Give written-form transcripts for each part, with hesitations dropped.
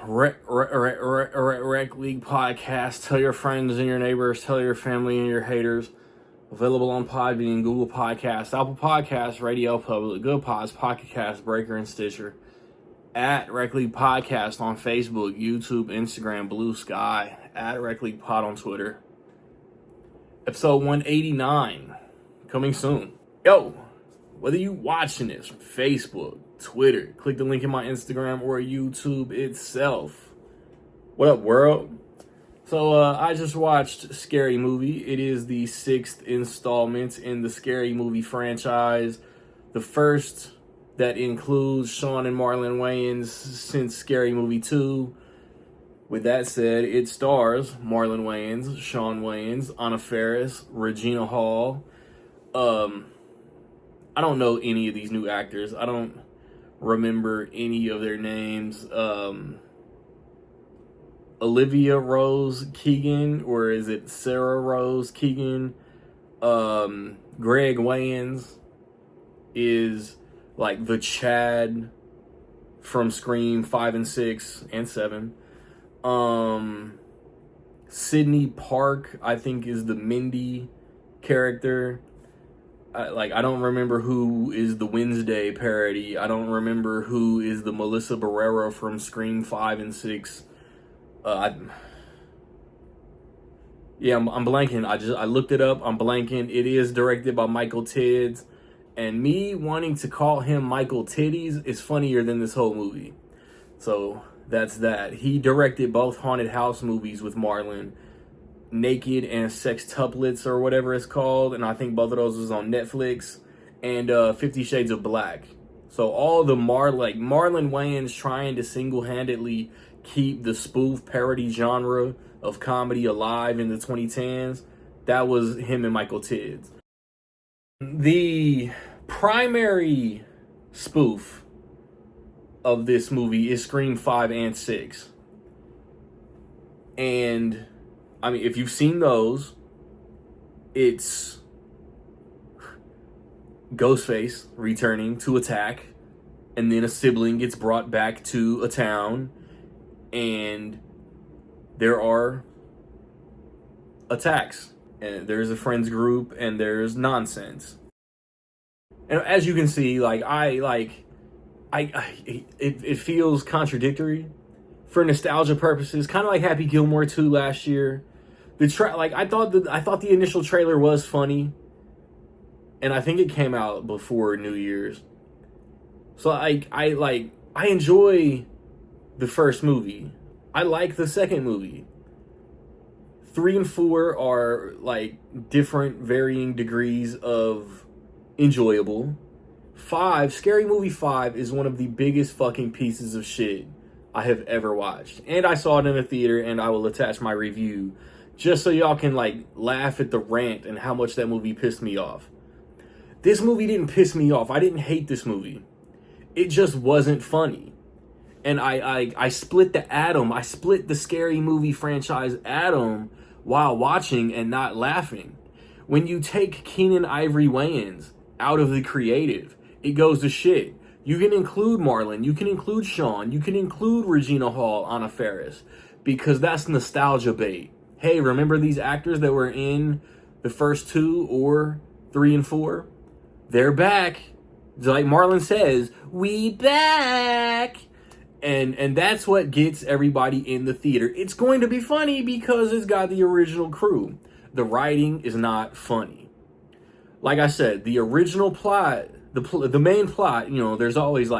Rec League podcast. Tell your friends and your neighbors. Tell your family and your haters. Available on Podbean, Google Podcasts, Apple Podcasts, Radio Public, Good Pods, Pocket Cast, Breaker, and Stitcher. At Rec League Podcast on Facebook, YouTube, Instagram, Blue Sky. At Rec League Pod on Twitter. Episode 189. Coming soon. Yo, whether you watching this from Facebook, Twitter, click the link in my Instagram or YouTube itself. What up, world? So, I just watched Scary Movie. It is the 6th installment in the Scary Movie franchise. The first that includes Sean and Marlon Wayans since Scary Movie 2. With that said, it stars Marlon Wayans, Sean Wayans, Anna Faris, Regina Hall. I don't know any of these new actors. I don't remember any of their names. Olivia Rose Keegan, or is it Sarah Rose Keegan? Greg Wayans is like the Chad from Scream 5 and 6 and 7. Sydney Park, I think, is the Mindy character. I don't remember who is the Wednesday parody. I don't remember who is the Melissa Barrera from Scream 5 and 6. I'm blanking. I looked it up. I'm blanking. It is directed by Michael Tids. And me wanting to call him Michael Titties is funnier than this whole movie. So that's that. He directed both Haunted House movies with Marlon. Naked and Sextuplets or whatever it's called. And I think both of those was on Netflix. And 50 Shades of Black. So all the Marlon Wayans trying to single-handedly keep the spoof parody genre of comedy alive in the 2010s, that was him and Michael Tids. The primary spoof of this movie is Scream 5 and 6. And, I mean, if you've seen those, it's Ghostface returning to attack, and then a sibling gets brought back to a town, and there are attacks, and there's a friends group, and there's nonsense. And as you can see, it feels contradictory for nostalgia purposes, kind of like Happy Gilmore 2 last year. I thought the initial trailer was funny, and I think it came out before New Year's. So I enjoy the first movie. I like the second movie. 3 and 4 are like different, varying degrees of enjoyable. 5, Scary Movie 5 is one of the biggest fucking pieces of shit I have ever watched. And I saw it in a theater, and I will attach my review just so y'all can laugh at the rant and how much that movie pissed me off. This movie didn't piss me off. I didn't hate this movie. It just wasn't funny. And I split the atom. I split the Scary Movie franchise atom while watching and not laughing. When you take Keenen Ivory Wayans out of the creative, it goes to shit. You can include Marlon. You can include Sean. You can include Regina Hall, Anna Faris, because that's nostalgia bait. Hey, remember these actors that were in the first 2 or 3 and 4? They're back. Like Marlon says, we back. And that's what gets everybody in the theater. It's going to be funny because it's got the original crew. The writing is not funny. Like I said, the original plot, the main plot, there's always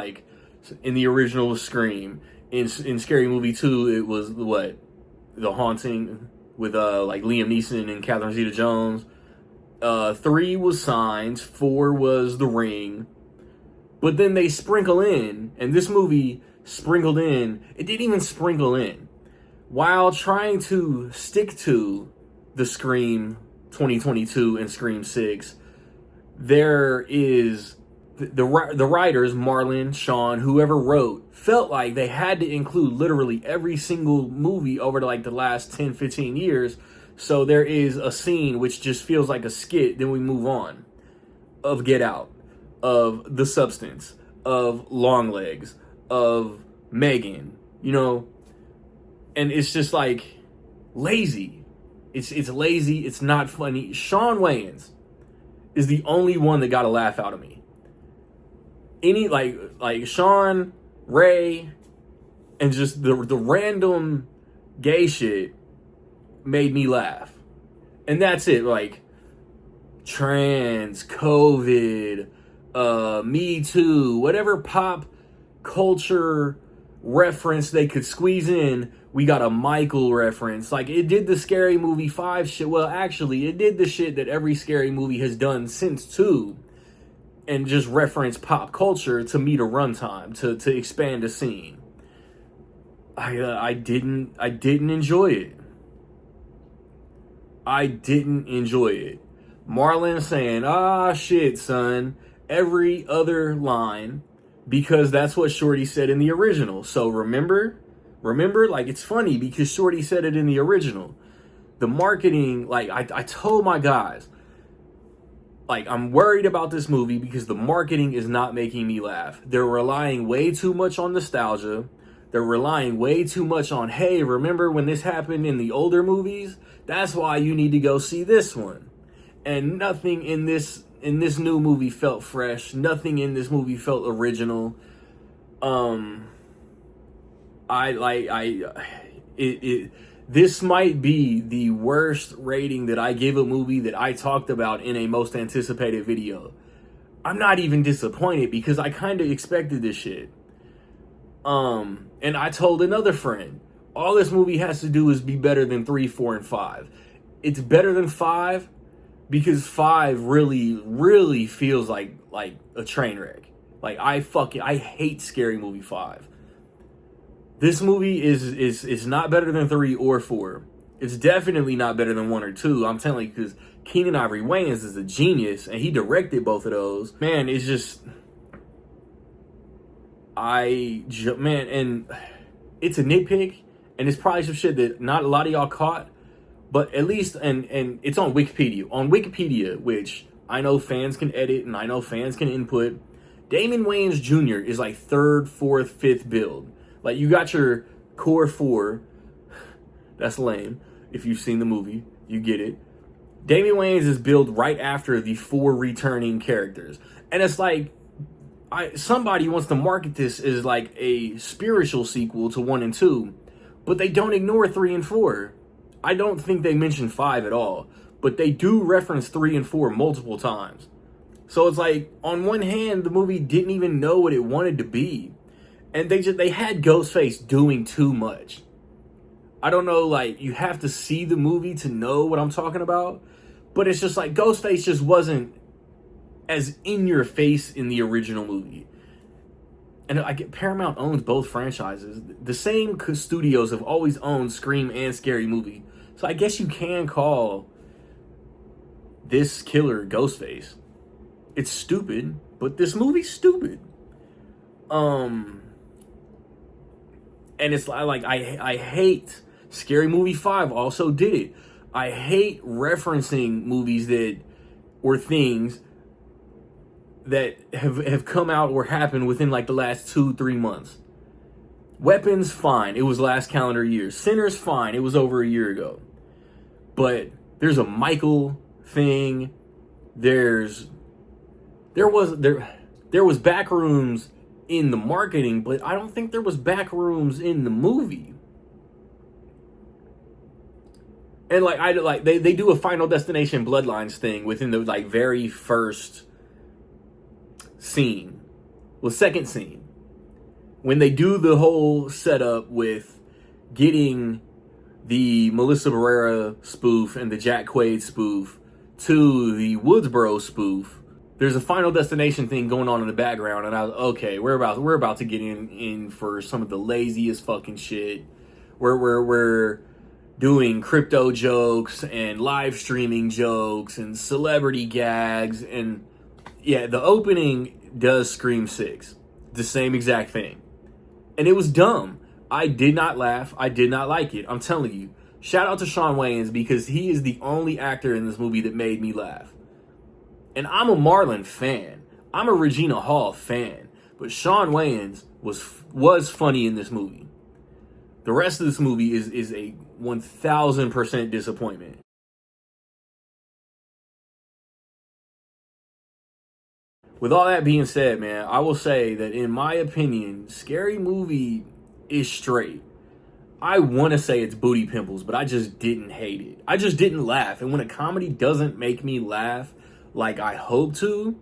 in the original Scream, in Scary Movie 2, it was The Haunting with Liam Neeson and Catherine Zeta-Jones. 3 was Signs, 4 was The Ring. But then they sprinkle in, and this movie sprinkled in, it didn't even sprinkle in. While trying to stick to the Scream 2022 and Scream 6, there is the writers, Marlon, Sean, whoever wrote, felt like they had to include literally every single movie over the last 10, 15 years. So there is a scene which just feels like a skit, then we move on, of Get Out, of The Substance, of Longlegs, of Megan. And it's just like lazy. It's lazy. It's not funny. Shawn Wayans is the only one that got a laugh out of me. Any like Sean, Ray, and just the random gay shit made me laugh. And that's it. Like trans, COVID, Me Too, whatever pop culture reference they could squeeze in, we got a Michael reference. Like, it did the Scary Movie 5 shit. Well, actually, it did the shit that every scary movie has done since 2, and just reference pop culture to meet a runtime, to expand a scene. I didn't enjoy it. I didn't enjoy it. Marlon saying, "Ah, shit, son," every other line, because that's what Shorty said in the original. So remember, like, it's funny because Shorty said it in the original. The marketing, like, I told my guys, like, I'm worried about this movie because the marketing is not making me laugh. They're relying way too much on nostalgia. They're relying way too much on, hey, remember when this happened in the older movies? That's why you need to go see this one. And nothing in this new movie felt fresh. Nothing in this movie felt original. This might be the worst rating that I give a movie that I talked about in a most anticipated video. I'm not even disappointed because I kind of expected this shit. And I told another friend, all this movie has to do is be better than 3, 4, and 5. It's better than 5 because 5 really, really feels like a train wreck. Like, I hate Scary Movie 5. This movie is not better than 3 or 4. It's definitely not better than 1 or 2. I'm telling you, because Keenen Ivory Wayans is a genius, and he directed both of those. Man, it's just... and it's a nitpick, and it's probably some shit that not a lot of y'all caught, but at least, and it's on Wikipedia. On Wikipedia, which I know fans can edit, and I know fans can input, Damon Wayans Jr. is like 3rd, 4th, 5th build. Like, you got your core 4. That's lame. If you've seen the movie, you get it. Damon Wayans is billed right after the 4 returning characters. And it's like, somebody wants to market this as like a spiritual sequel to 1 and 2, but they don't ignore 3 and 4. I don't think they mention 5 at all, but they do reference 3 and 4 multiple times. So it's like, on one hand, the movie didn't even know what it wanted to be. And they had Ghostface doing too much. I don't know, like, you have to see the movie to know what I'm talking about. But it's just like, Ghostface just wasn't as in your face in the original movie. And I get Paramount owns both franchises. The same studios have always owned Scream and Scary Movie. So I guess you can call this killer Ghostface. It's stupid, but this movie's stupid. And it's like, I hate Scary Movie 5 also did it. I hate referencing movies that, or things that have come out or happened within like the last 2-3 months. Weapons, fine. It was last calendar year. Sinners, fine. It was over a year ago. But there's a Michael thing. There was back rooms in the marketing, but I don't think there was back rooms in the movie. And like they do a Final Destination Bloodlines thing within the like very first scene, well, second scene, when they do the whole setup with getting the Melissa Barrera spoof and the Jack Quaid spoof to the Woodsboro spoof. There's a Final Destination thing going on in the background, and I was okay. We're about to get in for some of the laziest fucking shit. We're doing crypto jokes and live streaming jokes and celebrity gags, and yeah, the opening does Scream 6, the same exact thing, and it was dumb. I did not laugh. I did not like it. I'm telling you. Shout out to Shawn Wayans because he is the only actor in this movie that made me laugh. And I'm a Marlon fan. I'm a Regina Hall fan. But Shawn Wayans was funny in this movie. The rest of this movie is a 1000% disappointment. With all that being said, man, I will say that in my opinion, Scary Movie is straight. I want to say it's booty pimples, but I just didn't hate it. I just didn't laugh. And when a comedy doesn't make me laugh like I hope to,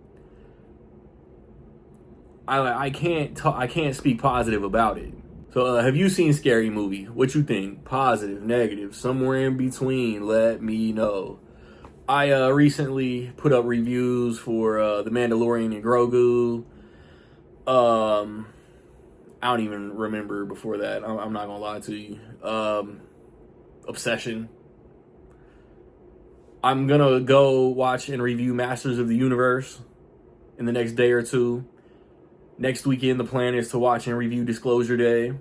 I can't speak positive about it. So have you seen Scary Movie? What you think? Positive, negative, somewhere in between? Let me know. I recently put up reviews for The Mandalorian and Grogu. I don't even remember before that. I'm not gonna lie to you. Obsession. I'm gonna go watch and review Masters of the Universe in the next day or two. Next weekend, the plan is to watch and review Disclosure Day.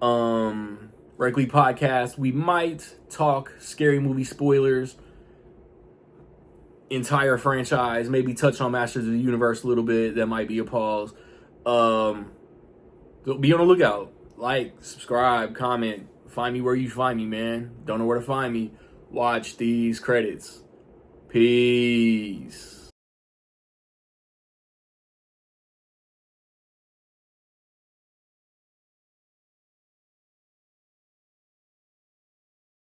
Regularly podcast. We might talk Scary Movie spoilers, entire franchise. Maybe touch on Masters of the Universe a little bit. That might be a pause. So be on the lookout. Like, subscribe, comment. Find me where you find me, man. Don't know where to find me. Watch these credits. Peace.